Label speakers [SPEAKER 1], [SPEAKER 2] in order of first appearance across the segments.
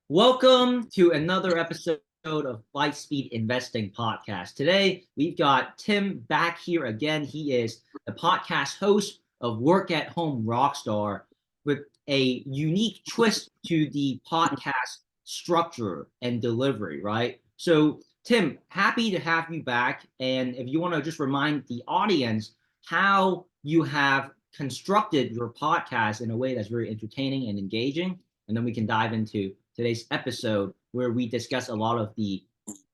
[SPEAKER 1] Welcome to another episode of Lightspeed Investing Podcast. Today, we've got Tim back here again. He is the podcast host of Work at Home Rockstar with a unique twist to the podcast structure and delivery, right? So, Tim, happy to have you back. And if you want to just remind the audience how you have constructed your podcast in a way that's very entertaining and engaging, and then we can dive into today's episode where we discuss a lot of the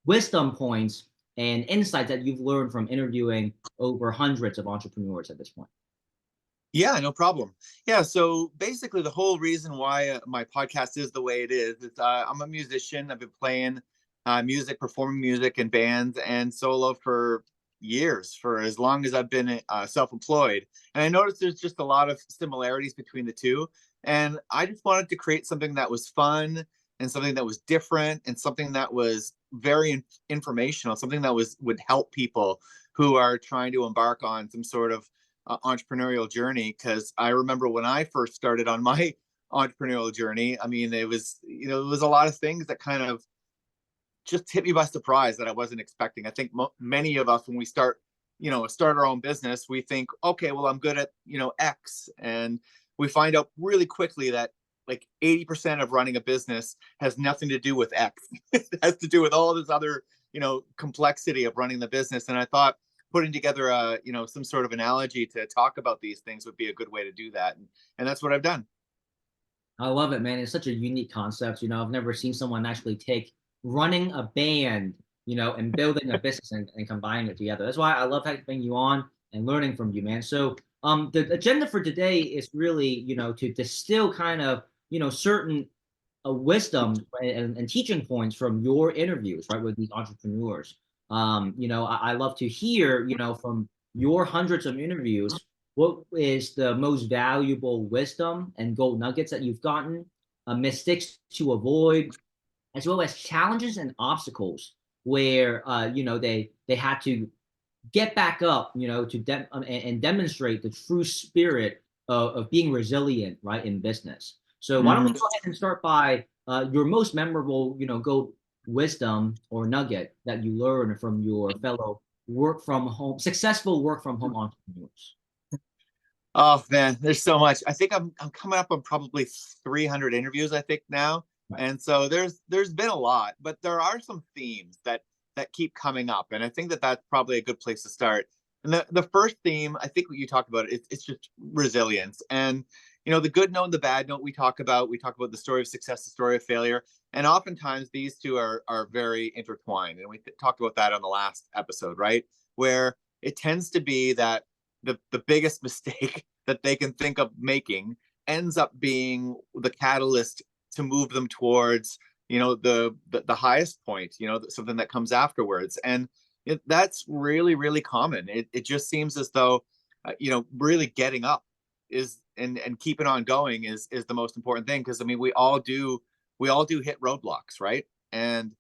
[SPEAKER 1] wisdom points and insights that you've learned from interviewing over hundreds of entrepreneurs at this point.
[SPEAKER 2] Yeah, no problem. Yeah, so basically the whole reason why my podcast is the way it is I'm a musician. I've been playing music, performing music in bands and solo for years, for as long as I've been self-employed. And I noticed there's just a lot of similarities between the two. And I just wanted to create something that was fun and something that was different and something that was very informational, something that would help people who are trying to embark on some sort of entrepreneurial journey. Because I remember when I first started on my entrepreneurial journey, I mean, it was a lot of things that kind of just hit me by surprise that I wasn't expecting. I think many of us, when we start our own business, we think, okay, well, I'm good at X, and we find out really quickly that like 80% of running a business has nothing to do with X. It has to do with all this other complexity of running the business. And I thought putting together some sort of analogy to talk about these things would be a good way to do that, and that's what I've done.
[SPEAKER 1] I love it, man. It's such a unique concept. I've never seen someone actually take running a band, and building a business and combining it together. That's why I love having you on and learning from you, man. So the agenda for today is really, to distill kind of, certain wisdom and teaching points from your interviews, right, with these entrepreneurs. I love to hear, from your hundreds of interviews, what is the most valuable wisdom and gold nuggets that you've gotten, mistakes to avoid, as well as challenges and obstacles where they had to get back up, and demonstrate the true spirit of being resilient, right, in business. So why don't we go ahead and start by your most memorable, go wisdom or nugget that you learned from your fellow successful work from home entrepreneurs.
[SPEAKER 2] Oh man, there's so much. I think I'm coming up on probably 300 interviews, I think now.
[SPEAKER 1] Right.
[SPEAKER 2] And so there's been a lot, but there are some themes that keep coming up, and I think that's probably a good place to start. And the first theme, I think what you talked about, it's just resilience. And the good note and the bad note we talk about the story of success, the story of failure, and oftentimes these two are very intertwined. And we talked about that on the last episode, right? Where it tends to be that the biggest mistake that they can think of making ends up being the catalyst to move them towards the highest point, something that comes afterwards. And that's really, really common. It just seems as though really getting up is and keeping on going is the most important thing. Because I mean, we all do hit roadblocks, right? And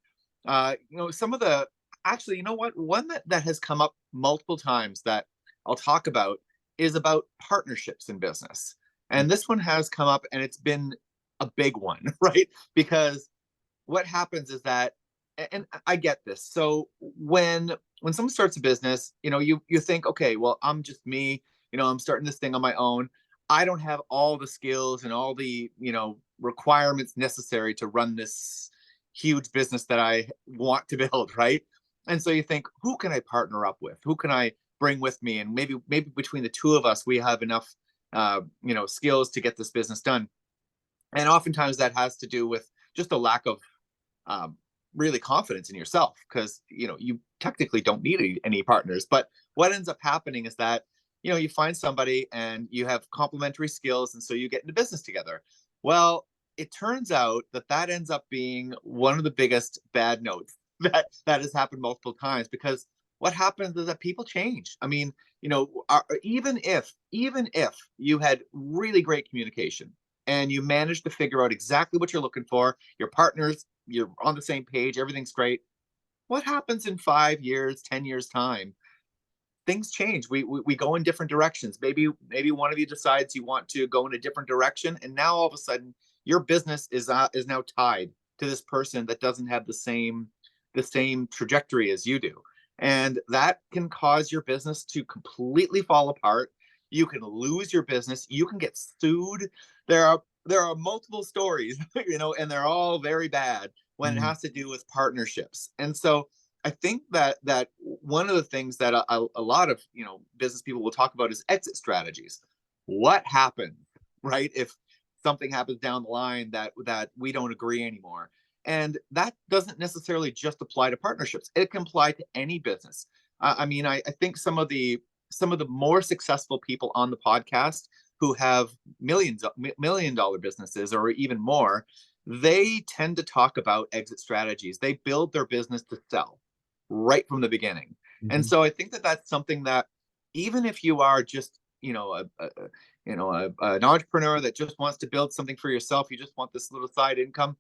[SPEAKER 2] some of the actually, one that has come up multiple times that I'll talk about is about partnerships in business. And this one has come up, and it's been a big one, right? Because what happens is that, and I get this. So when someone starts a business, you think, okay, well, I'm just me, I'm starting this thing on my own. I don't have all the skills and all the, requirements necessary to run this huge business that I want to build, right? And so you think, who can I partner up with? Who can I bring with me? And maybe between the two of us, we have enough, skills to get this business done. And oftentimes that has to do with just a lack of really confidence in yourself, because you technically don't need any partners. But what ends up happening is that you find somebody and you have complementary skills, and so you get into business together. Well, it turns out that ends up being one of the biggest bad notes that has happened multiple times, because what happens is that people change. I mean, even if you had really great communication and you managed to figure out exactly what you're looking for, your partners, you're on the same page, everything's great. What happens in 5 years, 10 years time? Things change. We go in different directions. Maybe one of you decides you want to go in a different direction, and now all of a sudden your business is now tied to this person that doesn't have the same trajectory as you do. And that can cause your business to completely fall apart. You can lose your business. You can get sued. There are multiple stories, and they're all very bad when it
[SPEAKER 1] Mhm.
[SPEAKER 2] has to do with partnerships. And so I think that one of the things that a lot of business people will talk about is exit strategies. What happens, right, if something happens down the line that we don't agree anymore? And that doesn't necessarily just apply to partnerships. It can apply to any business. I mean, I think some of the more successful people on the podcast who have million dollar businesses or even more, they tend to talk about exit strategies. They build their business to sell right from the beginning. And
[SPEAKER 1] Mhm.
[SPEAKER 2] so I think that that's something that, even if you are just an entrepreneur that just wants to build something for yourself, you just want this little side income,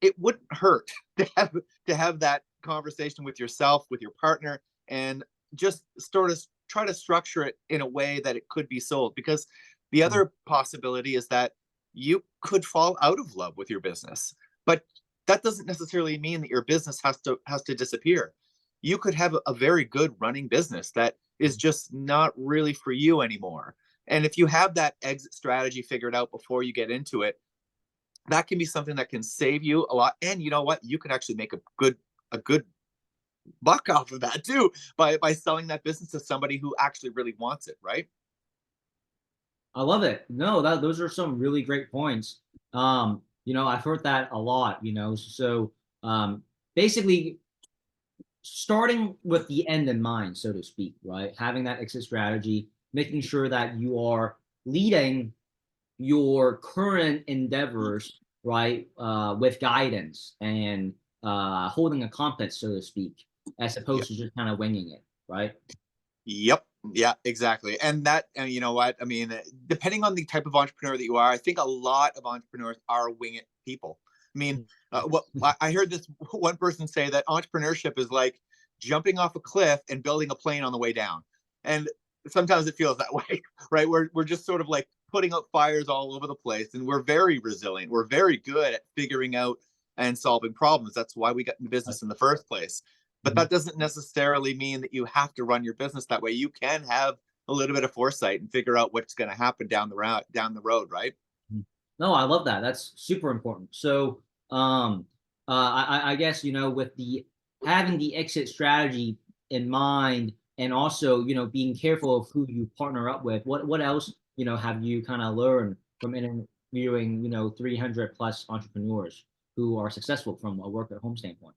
[SPEAKER 2] it wouldn't hurt to have that conversation with yourself, with your partner, and just sort of try to structure it in a way that it could be sold. Because the
[SPEAKER 1] Mhm.
[SPEAKER 2] other possibility is that you could fall out of love with your business, but that doesn't necessarily mean that your business has to disappear. You could have a very good running business that is just not really for you anymore. And if you have that exit strategy figured out before you get into it, that can be something that can save you a lot. And you know what? You could actually make a good buck off of that too by selling that business to somebody who actually really wants it, right?
[SPEAKER 1] I love it. No, those are some really great points. I've heard that a lot, so basically starting with the end in mind, so to speak, right? Having that exit strategy, making sure that you are leading your current endeavors, right, with guidance and holding a compass, so to speak, as
[SPEAKER 2] Yep.
[SPEAKER 1] opposed to just kind of winging it, right?
[SPEAKER 2] Yep. Yeah, exactly. And you know what? I mean, depending on the type of entrepreneur that you are, I think a lot of entrepreneurs are wing it people. I mean, what I heard this one person say, that entrepreneurship is like jumping off a cliff and building a plane on the way down. And sometimes it feels that way, right? We're just sort of like putting out fires all over the place, and we're very resilient. We're very good at figuring out and solving problems. That's why we got in business in the first place. But
[SPEAKER 1] Mhm.
[SPEAKER 2] that doesn't necessarily mean that you have to run your business that way. You can have a little bit of foresight and figure out what's going to happen down the road, right?
[SPEAKER 1] Mhm. No, I love that. That's super important. So, I guess with the having the exit strategy in mind, and also being careful of who you partner up with. What else have you kind of learned from interviewing 300 plus entrepreneurs who are successful from a work at home standpoint?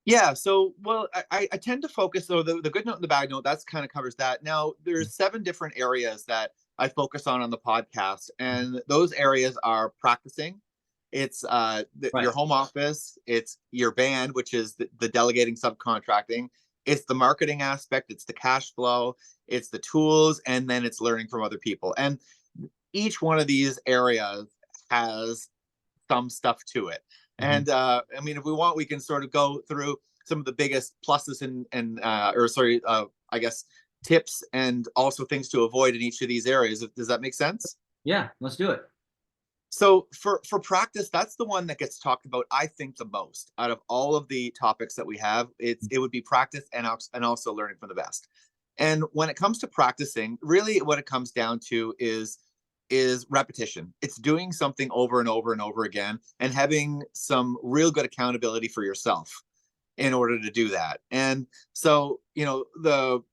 [SPEAKER 2] Yeah. So, well, I tend to focus, though, the good note and the bad note, that's kind of covers that. Now, there's 7 different areas that I focus on the podcast, and those areas are practicing. It's your
[SPEAKER 1] Right.
[SPEAKER 2] home office. It's your band, which is the delegating, subcontracting. It's the marketing aspect. It's the cash flow. It's the tools, and then it's learning from other people. And each one of these areas has some stuff to it.
[SPEAKER 1] Mhm.
[SPEAKER 2] And I mean, if we want, we can sort of go through some of the biggest pluses and or sorry, I guess tips and also things to avoid in each of these areas. Does that make sense?
[SPEAKER 1] Yeah, let's do it.
[SPEAKER 2] So for practice, that's the one that gets talked about, I think, the most out of all of the topics that we have. It would be practice and also learning from the best. And when it comes to practicing, really what it comes down to is repetition. It's doing something over and over and over again, and having some real good accountability for yourself in order to do that. And so, the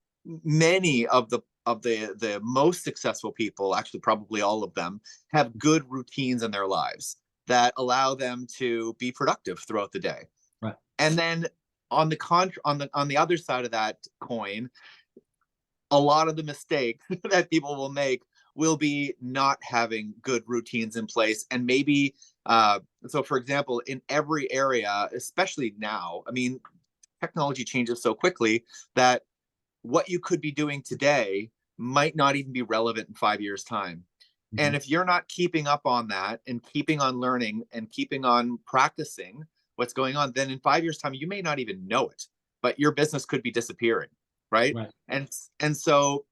[SPEAKER 2] many of the most successful people, actually probably all of them, have good routines in their lives that allow them to be productive throughout the day.
[SPEAKER 1] Right.
[SPEAKER 2] And then on the other side of that coin, a lot of the mistakes that people will make will be not having good routines in place. And maybe so for example, in every area, especially now, I mean, technology changes so quickly that what you could be doing today might not even be relevant in 5 years time. And
[SPEAKER 1] Mhm.
[SPEAKER 2] if you're not keeping up on that and keeping on learning and keeping on practicing what's going on, then in 5 years time you may not even know it, but your business could be disappearing, right?
[SPEAKER 1] Right.
[SPEAKER 2] And so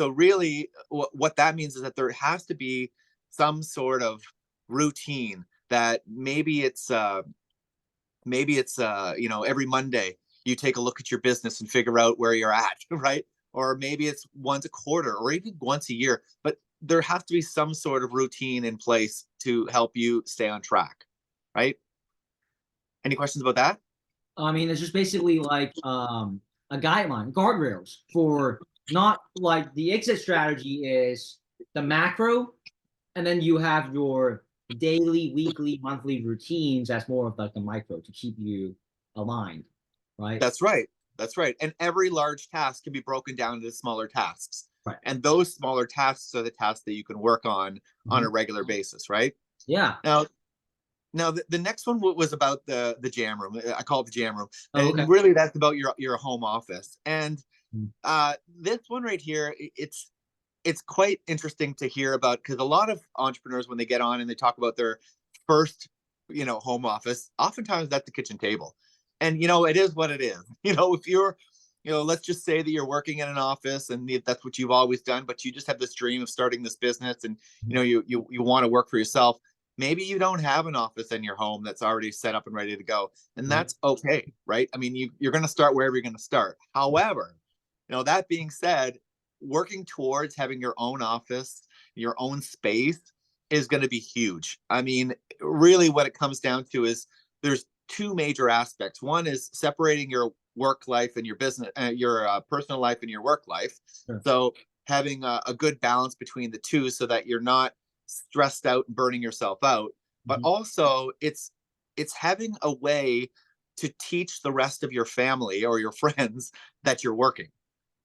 [SPEAKER 2] really what that means is that there has to be some sort of routine that maybe it's you know, every Monday you take a look at your business and figure out where you're at, right? Or maybe it's once a quarter or even once a year, but there has to be some sort of routine in place to help you stay on track, right? Any questions about that?
[SPEAKER 1] I mean, it's just basically like a guideline, guardrails for not like the exit strategy is the macro, and then you have your daily, weekly, monthly routines as more of like the micro to keep you aligned, right?
[SPEAKER 2] That's right. That's right. And every large task can be broken down into smaller tasks.
[SPEAKER 1] Right.
[SPEAKER 2] And those smaller tasks are the tasks that you can work on
[SPEAKER 1] Mhm.
[SPEAKER 2] a regular basis, right?
[SPEAKER 1] Yeah.
[SPEAKER 2] Now, the next one was about the jam room. I call it the jam room,
[SPEAKER 1] Oh, okay.
[SPEAKER 2] and really that's about your home office. And
[SPEAKER 1] Mhm.
[SPEAKER 2] this one right here, it's quite interesting to hear about because a lot of entrepreneurs when they get on and they talk about their first, you know, home office, oftentimes that's the kitchen table. And you know, it is what it is. You know, if you're, you know, let's just say that you're working in an office and that's what you've always done, but you just have this dream of starting this business and you know, you want to work for yourself. Maybe you don't have an office in your home that's already set up and ready to go, and
[SPEAKER 1] Right.
[SPEAKER 2] that's okay, right? I mean, you're going to start wherever you're going to start. However, you know, that being said, working towards having your own office, your own space is going to be huge. I mean, really what it comes down to is there's two major aspects. One is separating your work life and your business, your personal life and your work life.
[SPEAKER 1] Sure.
[SPEAKER 2] So having a good balance between the two so that you're not stressed out and burning yourself out. But
[SPEAKER 1] Mhm.
[SPEAKER 2] also it's having a way to teach the rest of your family or your friends that you're working,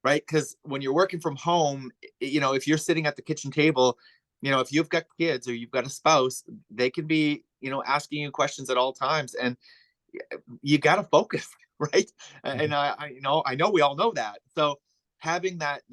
[SPEAKER 2] right? Because when you're working from home, you know, if you're sitting at the kitchen table, you know, if you've got kids or you've got a spouse, they can be, you know, asking you questions at all times, and you got to focus, right?
[SPEAKER 1] Mhm.
[SPEAKER 2] And I know we all know that. So having that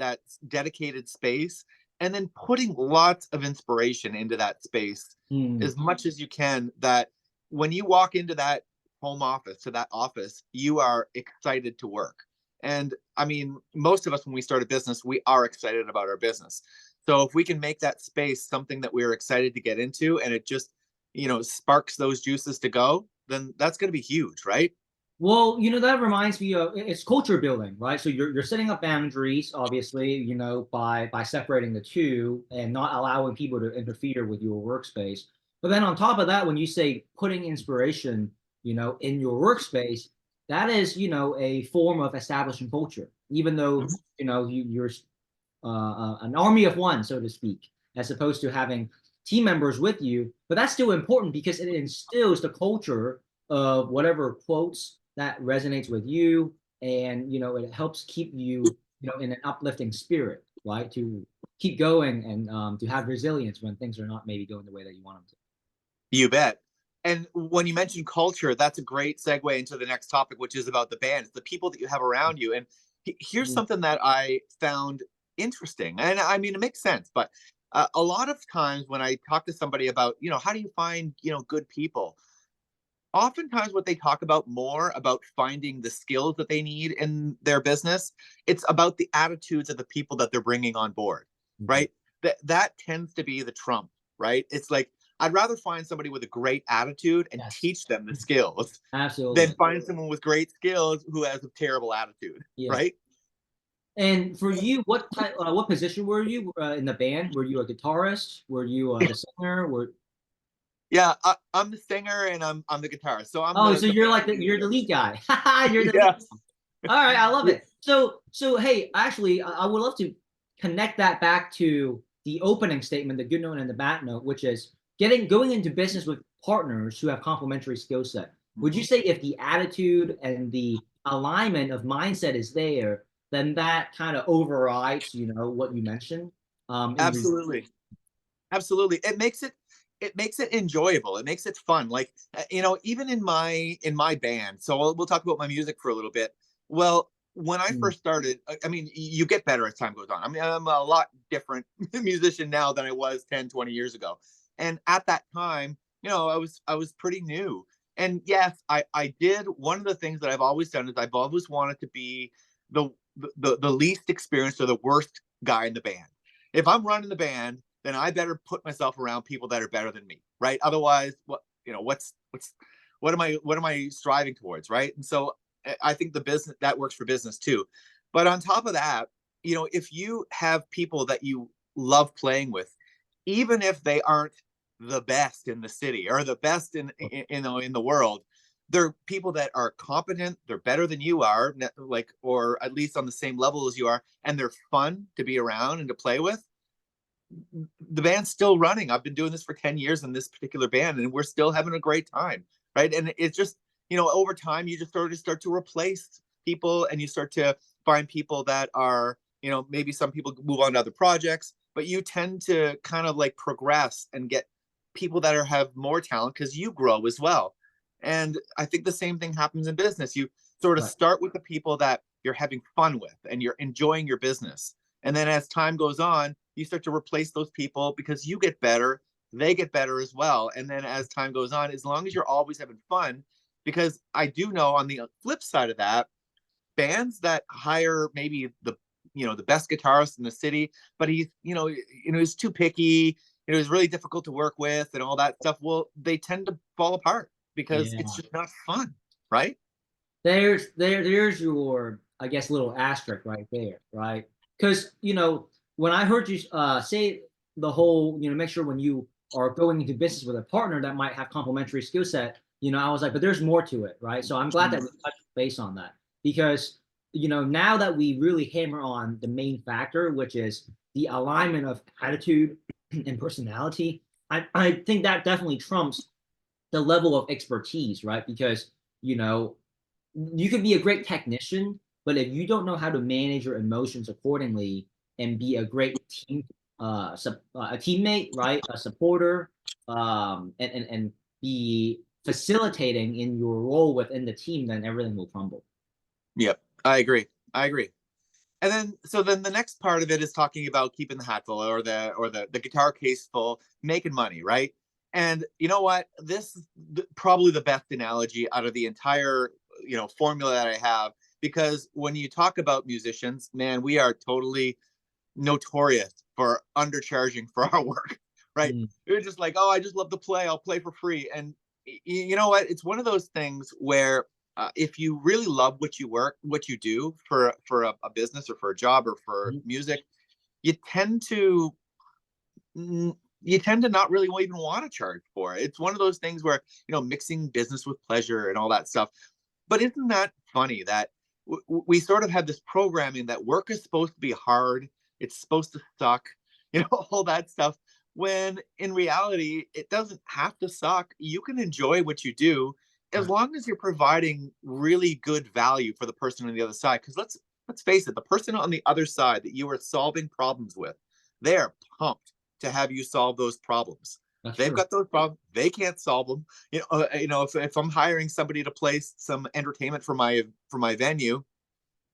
[SPEAKER 2] dedicated space, and then putting lots of inspiration into that space
[SPEAKER 1] Mm.
[SPEAKER 2] as much as you can. That when you walk into that home office to that office, you are excited to work. And I mean, most of us when we start a business, we are excited about our business. So if we can make that space something that we're excited to get into, and it just, you know, sparks those juices to go, then that's going to be huge, right?
[SPEAKER 1] Well, that reminds me of it's culture building, right? So you're setting up boundaries, obviously, by separating the two and not allowing people to interfere with your workspace. But then on top of that, when you say putting inspiration, in your workspace, that is, a form of establishing culture, even though, you're an army of one, so to speak, as opposed to having team members with you. But that's still important because it instills the culture of whatever quotes that resonates with you, and it helps keep you, in an uplifting spirit, right? To keep going and to have resilience when things are not maybe going the way that you want them to.
[SPEAKER 2] You bet. And when you mention culture, that's a great segue into the next topic, which is about the band. It's the people that you have around you. And here's
[SPEAKER 1] Mm.
[SPEAKER 2] something that I found interesting. And I mean, it makes sense, but a lot of times when I talk to somebody about, you know, how do you find, you know, good people? Oftentimes what they talk about more about finding the skills that they need in their business, it's about the attitudes of the people that they're bringing on board,
[SPEAKER 1] Mhm.
[SPEAKER 2] right? That tends to be the trump, right? It's like I'd rather find somebody with a great attitude and
[SPEAKER 1] Yes,
[SPEAKER 2] teach them the skills than
[SPEAKER 1] absolutely.
[SPEAKER 2] find someone with great skills who has a terrible attitude,
[SPEAKER 1] Yeah.
[SPEAKER 2] right?
[SPEAKER 1] And for you, what position were you in the band? Were you a guitarist? Were you the singer?
[SPEAKER 2] Yeah, I'm the singer and I'm the guitarist, so I'm
[SPEAKER 1] Oh, so
[SPEAKER 2] the
[SPEAKER 1] you're
[SPEAKER 2] band
[SPEAKER 1] like you're the
[SPEAKER 2] leader.
[SPEAKER 1] lead guy. You're the lead.
[SPEAKER 2] Yes.
[SPEAKER 1] All right, I love it. So hey, actually, I would love to connect that back to the opening statement, the good note and the bad note, which is going into business with partners who have complementary skill set. Would you
[SPEAKER 2] Mhm.
[SPEAKER 1] say if the attitude and the alignment of mindset is there, then that kind of overrides, what you mentioned? In re-
[SPEAKER 2] Absolutely. Absolutely. It makes it enjoyable. It makes it fun. Like you know, even in my band. So we'll talk about my music for a little bit. Well, when I
[SPEAKER 1] Mm,
[SPEAKER 2] first started, I mean, you get better as time goes on. I mean, I'm a lot different musician now than I was 10, 20 years ago. And at that time, you know, I was pretty new. And yes, I did one of the things that I've always done is I've always wanted to be the the least experienced or the worst guy in the band. If I'm running the band, then I better put myself around people that are better than me. right? Otherwise, what am I striving towards, right? And so I think the business that works for business too. But on top of that, if you have people that you love playing with, even if they aren't the best in the city or the best in the world, they're people that are competent, they're better than you are, like, or at least on the same level as you are, and they're fun to be around and to play with. The band's still running. I've been doing this for 10 years in this particular band, and we're still having a great time, right? And it's just, over time, you just start to replace people, and you start to find people that are, maybe some people move on to other projects, but you tend to kind of like progress and get people that have more talent because you grow as well. And I think the same thing happens in business. You sort of
[SPEAKER 1] Right.
[SPEAKER 2] start with the people that you're having fun with and you're enjoying your business. And then as time goes on, you start to replace those people because you get better, they get better as well. And then as time goes on, as long as you're always having fun, because I do know on the flip side of that, bands that hire maybe the best guitarist in the city, but he's too picky, he's really difficult to work with and all that stuff. Well, they tend to fall apart because it's
[SPEAKER 1] Yeah.
[SPEAKER 2] just not fun, right?
[SPEAKER 1] There's your, I guess, little asterisk right there, right? Because when I heard you say the whole, make sure when you are going into business with a partner that might have complementary skill set, I was like, but there's more to it, right? So I'm glad that we touched base on that because now that we really hammer on the main factor, which is the alignment of attitude and personality, I think that definitely trumps the level of expertise, right? Because you know you could be a great technician, but if you don't know how to manage your emotions accordingly and be a great a teammate, right, a supporter, and be facilitating in your role within the team, then everything will crumble.
[SPEAKER 2] Yep, I agree. I agree. And then the next part of it is talking about keeping the hat full or the guitar case full, making money, right? And you know what? This is probably the best analogy out of the entire formula that I have, because when you talk about musicians, man, we are totally notorious for undercharging for our work, right?
[SPEAKER 1] Mm,
[SPEAKER 2] You're just like, oh, I just love to play. I'll play for free. And you know what? It's one of those things where if you really love what you do for a business or for a job or for
[SPEAKER 1] mhm.
[SPEAKER 2] music, you tend to you tend to not really even want to charge for it. It's one of those things where mixing business with pleasure and all that stuff. But isn't that funny that we sort of have this programming that work is supposed to be hard, it's supposed to suck, all that stuff. When in reality, it doesn't have to suck. You can enjoy what you do as
[SPEAKER 1] Right.
[SPEAKER 2] long as you're providing really good value for the person on the other side. Because let's face it, the person on the other side that you are solving problems with, they're pumped to have you solve those problems.
[SPEAKER 1] That's
[SPEAKER 2] They've
[SPEAKER 1] true.
[SPEAKER 2] got those problems. They can't solve them. If I'm hiring somebody to play some entertainment for my venue,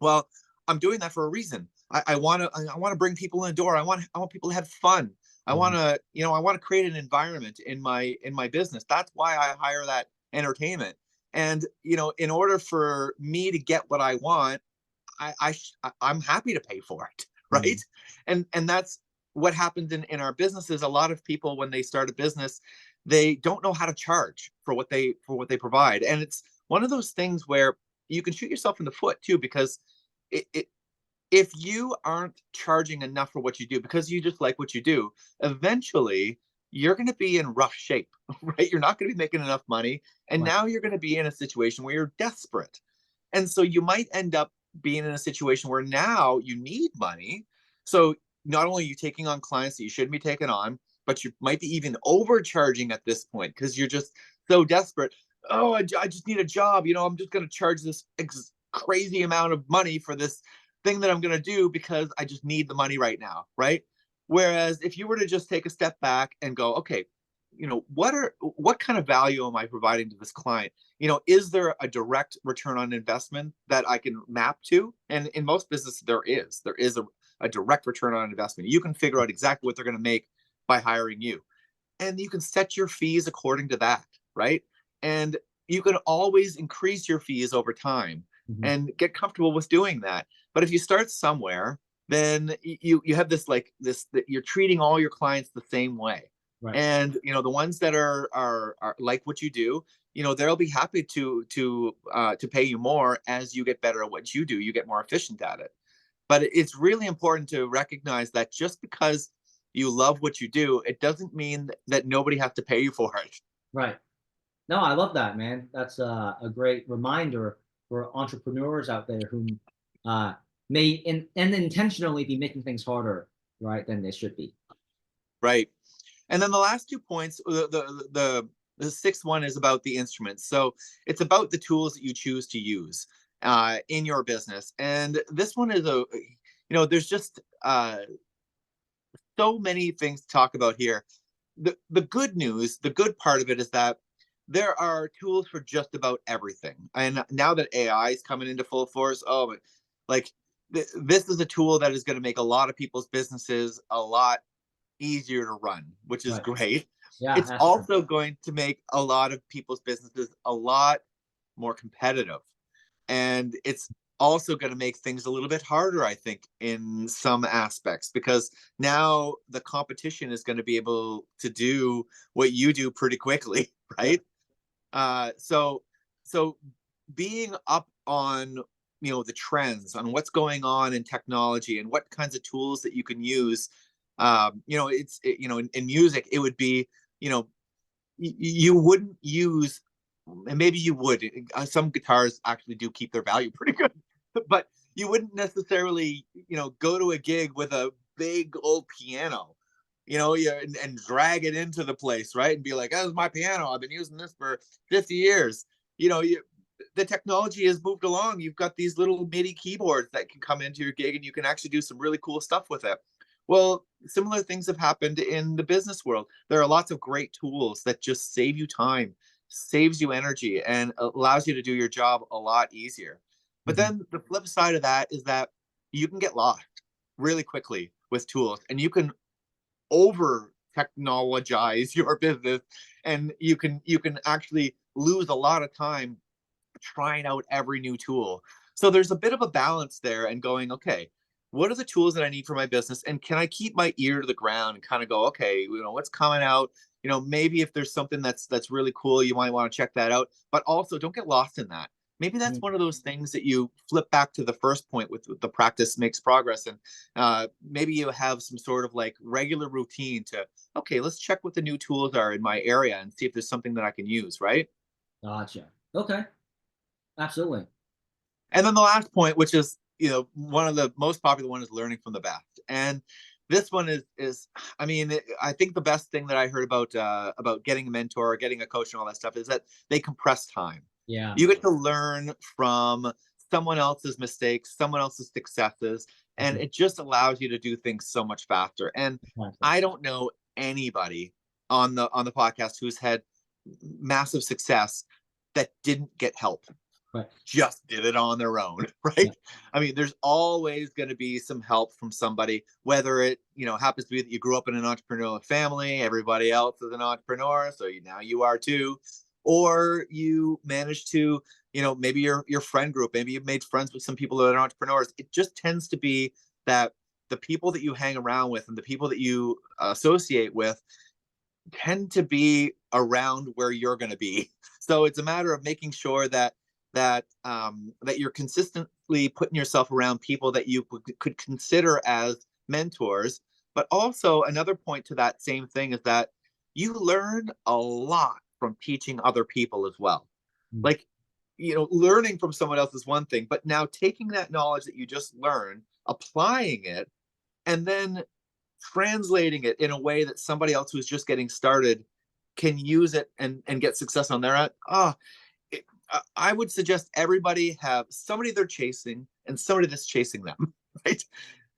[SPEAKER 2] well, I'm doing that for a reason. I want to bring people in the door. I want people to have fun. I want
[SPEAKER 1] Mhm.
[SPEAKER 2] to I want to create an environment in my business. That's why I hire that entertainment. And in order for me to get what I want, I'm happy to pay for it, right?
[SPEAKER 1] Mhm.
[SPEAKER 2] And that's what happens in our businesses. A lot of people, when they start a business, they don't know how to charge for what they provide, and it's one of those things where you can shoot yourself in the foot too, because it if you aren't charging enough for what you do because you just like what you do, eventually you're going to be in rough shape, right? You're not going to be making enough money, and
[SPEAKER 1] Right.
[SPEAKER 2] now you're going to be in a situation where you're desperate. And so you might end up being in a situation where now you need money. So not only are you taking on clients that you shouldn't be taking on, but you might be even overcharging at this point because you're just so desperate. Oh, I just need a job. I'm just going to charge this crazy amount of money for this thing that I'm going to do because I just need the money right now. Right. Whereas if you were to just take a step back and go, okay, what kind of value am I providing to this client? Is there a direct return on investment that I can map to? And in most businesses, there is a direct return on investment. You can figure out exactly what they're going to make by hiring you. And you can set your fees according to that, right? And you can always increase your fees over time
[SPEAKER 1] Mhm.
[SPEAKER 2] and get comfortable with doing that. But if you start somewhere, then you have this like this that you're treating all your clients the same way,
[SPEAKER 1] Right.
[SPEAKER 2] And the ones that are like what you do, they'll be happy to pay you more as you get better at what you do. You get more efficient at it. But it's really important to recognize that just because you love what you do, it doesn't mean that nobody has to pay you for it.
[SPEAKER 1] Right. No, I love that, man. That's a great reminder for entrepreneurs out there who uh, may and intentionally be making things harder, right, than they should be.
[SPEAKER 2] Right. And then the last 2 points, the sixth one is about the instruments. So it's about the tools that you choose to use in your business. And this one is there's just so many things to talk about here. The good news, the good part of it is that there are tools for just about everything. And now that AI is coming into full force, like this is a tool that is going to make a lot of people's businesses a lot easier to run, which is
[SPEAKER 1] Right.
[SPEAKER 2] great.
[SPEAKER 1] Yeah,
[SPEAKER 2] It's
[SPEAKER 1] that's true.
[SPEAKER 2] also going to make a lot of people's businesses a lot more competitive. And it's also going to make things a little bit harder, I think, in some aspects, because now the competition is going to be able to do what you do pretty quickly,
[SPEAKER 1] Yeah.
[SPEAKER 2] right? So being up on the trends on what's going on in technology and what kinds of tools that you can use. In music it would be, you wouldn't use, and maybe you would, some guitars actually do keep their value pretty good, but you wouldn't necessarily go to a gig with a big old piano, and drag it into the place, right, and be like, "This is my piano, I've been using this for 50 years." The technology has moved along. You've got these little MIDI keyboards that can come into your gig and you can actually do some really cool stuff with it. Well, similar things have happened in the business world. There are lots of great tools that just save you time, saves you energy, and allows you to do your job a lot easier. But
[SPEAKER 1] Mhm.
[SPEAKER 2] then the flip side of that is that you can get lost really quickly with tools, and you can over technologize your business, and you can actually lose a lot of time trying out every new tool. So there's a bit of a balance there, and going, okay, what are the tools that I need for my business? And can I keep my ear to the ground and kind of go, okay, what's coming out? Maybe if there's something that's really cool, you might want to check that out. But also don't get lost in that. Maybe that's
[SPEAKER 1] Mhm.
[SPEAKER 2] one of those things that you flip back to the first point with the practice makes progress. And maybe you have some sort of like regular routine to, okay, let's check what the new tools are in my area and see if there's something that I can use, right?
[SPEAKER 1] Gotcha. Okay. Absolutely.
[SPEAKER 2] And then the last point, which is one of the most popular one, is learning from the best. And this one is I mean, I think the best thing that I heard about getting a mentor, getting a coach, and all that stuff is that they compress time.
[SPEAKER 1] Yeah.
[SPEAKER 2] You get to learn from someone else's mistakes, someone else's successes, and
[SPEAKER 1] Mhm.
[SPEAKER 2] it just allows you to do things so much faster. And
[SPEAKER 1] Exactly.
[SPEAKER 2] I don't know anybody on the podcast who's had massive success that didn't get help,
[SPEAKER 1] Right.
[SPEAKER 2] just did it on their own,
[SPEAKER 1] Yeah.
[SPEAKER 2] right? I mean, there's always going to be some help from somebody, whether it, happens to be that you grew up in an entrepreneurial family, everybody else is an entrepreneur, so now you are too, or you managed to, maybe your friend group, maybe you've made friends with some people that are entrepreneurs. It just tends to be that the people that you hang around with and the people that you associate with tend to be around where you're going to be. So it's a matter of making sure that you're consistently putting yourself around people that you could consider as mentors. But also another point to that same thing is that you learn a lot from teaching other people as well.
[SPEAKER 1] Mm.
[SPEAKER 2] Like, learning from someone else is one thing, but now taking that knowledge that you just learned, applying it, and then translating it in a way that somebody else who's just getting started can use it and get success on their end. I would suggest everybody have somebody they're chasing and somebody that's chasing them, right?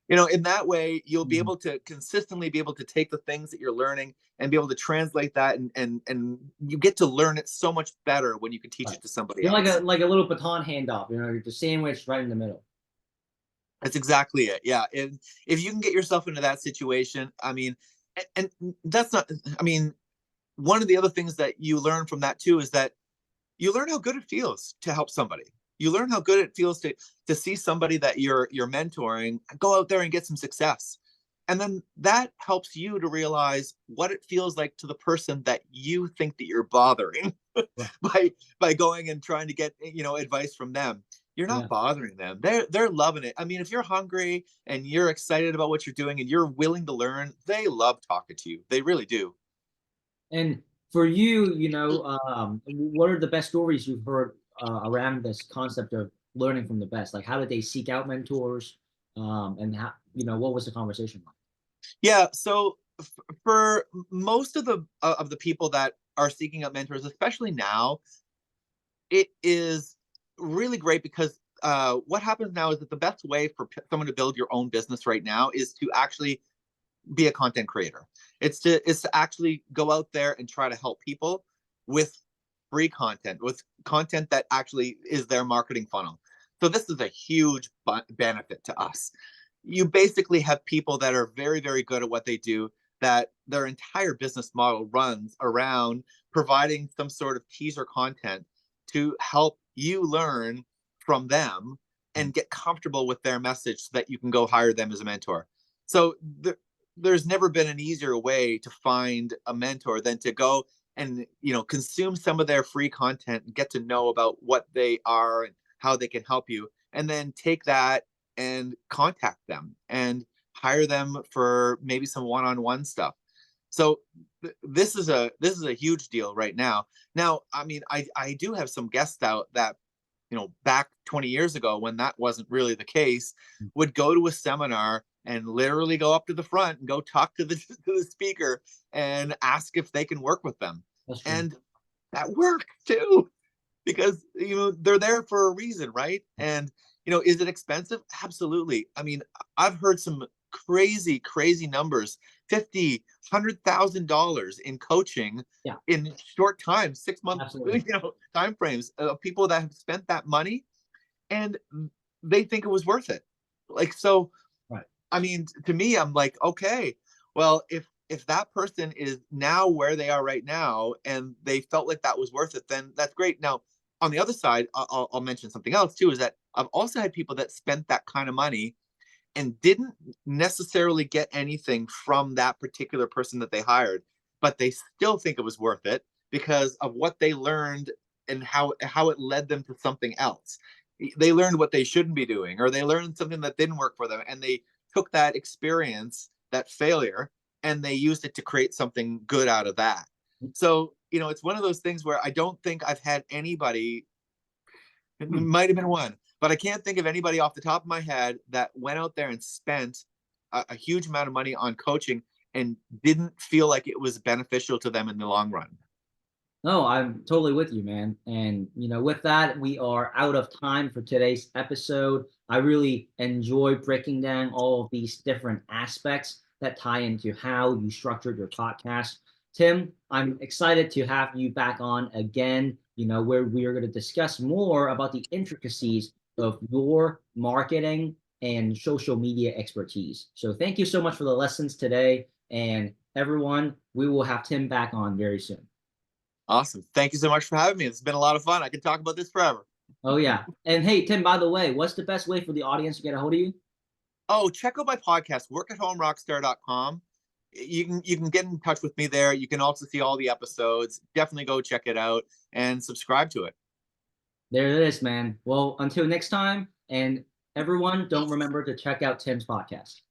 [SPEAKER 2] In that way, you'll be
[SPEAKER 1] Mhm.
[SPEAKER 2] able to consistently be able to take the things that you're learning and be able to translate that, and you get to learn it so much better when you can teach
[SPEAKER 1] Right.
[SPEAKER 2] it to somebody
[SPEAKER 1] You're like
[SPEAKER 2] else.
[SPEAKER 1] a little baton handoff. You're the sandwich right in the middle.
[SPEAKER 2] That's exactly it. Yeah. And if you can get yourself into that situation, I mean, and that's not, I mean, one of the other things that you learn from that too is that you learn how good it feels to help somebody. You learn how good it feels to see somebody that you're mentoring go out there and get some success. And then that helps you to realize what it feels like to the person that you think that you're bothering
[SPEAKER 1] Right.
[SPEAKER 2] by going and trying to get, advice from them. You're
[SPEAKER 1] Yeah.
[SPEAKER 2] not bothering them. They're loving it. I mean, if you're hungry and you're excited about what you're doing and you're willing to learn, they love talking to you. They really do.
[SPEAKER 1] And for you, what are the best stories you've heard around this concept of learning from the best? Like, how did they seek out mentors? And how, what was the conversation like?
[SPEAKER 2] Yeah. So for most of the people that are seeking out mentors, especially now, it is really great because what happens now is that the best way for someone to build your own business right now is to actually be a content creator. It's to actually go out there and try to help people with free content, with content that actually is their marketing funnel. So this is a huge benefit to us. You basically have people that are very, very good at what they do, that their entire business model runs around providing some sort of teaser content to help you learn from them and get comfortable with their message so that you can go hire them as a mentor. So there's never been an easier way to find a mentor than to go and consume some of their free content and get to know about what they are and how they can help you, and then take that and contact them and hire them for maybe some one-on-one stuff. So this is a huge deal right now. Now, I mean, I do have some guests out that, back 20 years ago, when that wasn't really the case, would go to a seminar and literally go up to the front and go talk to the to the speaker and ask if they can work with them.
[SPEAKER 1] That's true.
[SPEAKER 2] And that worked too, because they're there for a reason, right? And is it expensive? Absolutely. I mean, I've heard some crazy numbers: 50, $100,000 in coaching
[SPEAKER 1] Yeah,
[SPEAKER 2] in short time, 6 month
[SPEAKER 1] absolutely.
[SPEAKER 2] time frames, people that have spent that money and they think it was worth it. Like, so
[SPEAKER 1] Right.
[SPEAKER 2] I mean, to me, I'm like, okay, well, if that person is now where they are right now and they felt like that was worth it, then that's great. Now, on the other side, I'll mention something else too, is that I've also had people that spent that kind of money and didn't necessarily get anything from that particular person that they hired, but they still think it was worth it because of what they learned and how it led them to something else. They learned what they shouldn't be doing, or they learned something that didn't work for them, and they took that experience, that failure, and they used it to create something good out of that. So, it's one of those things where I don't think I've had anybody, it
[SPEAKER 1] Hmm.
[SPEAKER 2] might have been one, but I can't think of anybody off the top of my head that went out there and spent a huge amount of money on coaching and didn't feel like it was beneficial to them in the long run.
[SPEAKER 1] No, I'm totally with you, man. And with that, we are out of time for today's episode. I really enjoy breaking down all of these different aspects that tie into how you structured your podcast. Tim, I'm excited to have you back on again, where we are going to discuss more about the intricacies of your marketing and social media expertise. So thank you so much for the lessons today. And everyone, we will have Tim back on very soon.
[SPEAKER 2] Awesome. Thank you so much for having me. It's been a lot of fun. I could talk about this forever.
[SPEAKER 1] Oh yeah. And hey, Tim, by the way, what's the best way for the audience to get a hold of you?
[SPEAKER 2] Oh, check out my podcast, workathomerockstar.com. You can get in touch with me there. You can also see all the episodes. Definitely go check it out and subscribe to it.
[SPEAKER 1] There it is, man. Well, until next time, and everyone, don't remember to check out Tim's podcast.